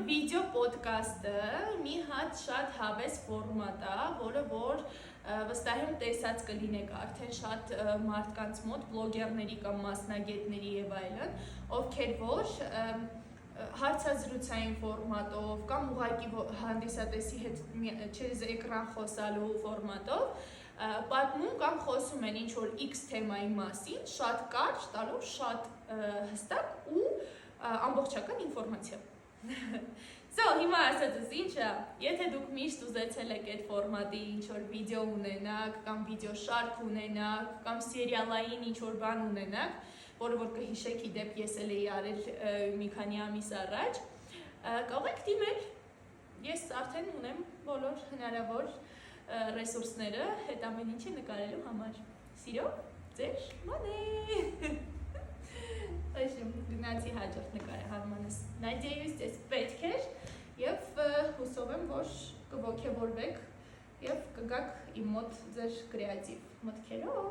վիդեո պոդկաստը մի հատ շատ հավես ֆորմատ է, որը որ վստահ եմ տեսած կլինեք արդեն շատ մարդկանց մոտ, բլոգերների կամ մասնագետների եւ այլն, ովքեր որ հարցազրույցային ֆորմատով կամ ուղղակի հանդիսատեսի հետ չեզ էկրան խոսալու ֆորմատով պատմում կամ խոսում են ինչ-որ X թեմայի մասին, շատ կարճ տալով շատ հստակ ու ամբողջական ինֆորմացիա։ Հիմա ասածս ինչ է, եթե դուք միշտ ուզեցել եք այդ ֆորմատի ինչ-որ վիդեո ունենաք, կամ վիդեո շարք ունենաք, կամ սերիալային ինչ-որ բան ունենաք, որը որ կհիշեք իդեպ ես էլ էի արել մի քանի ամիս առաջ, կարող եք դիմել, ես արդեն ունեմ բոլոր հնարավոր ռեսուրսները հետ ամեն ինչը նկարելու համար։ Սիրով, ձեր մանե։ Այժմ գնացի հաջորդ նկարահանմանս։ Նադիայից ձեզ պետք էր և հուսով եմ, որ կոգևորվեք և կգաք իմ մոտ ձեր կրեատիվ մտքերով։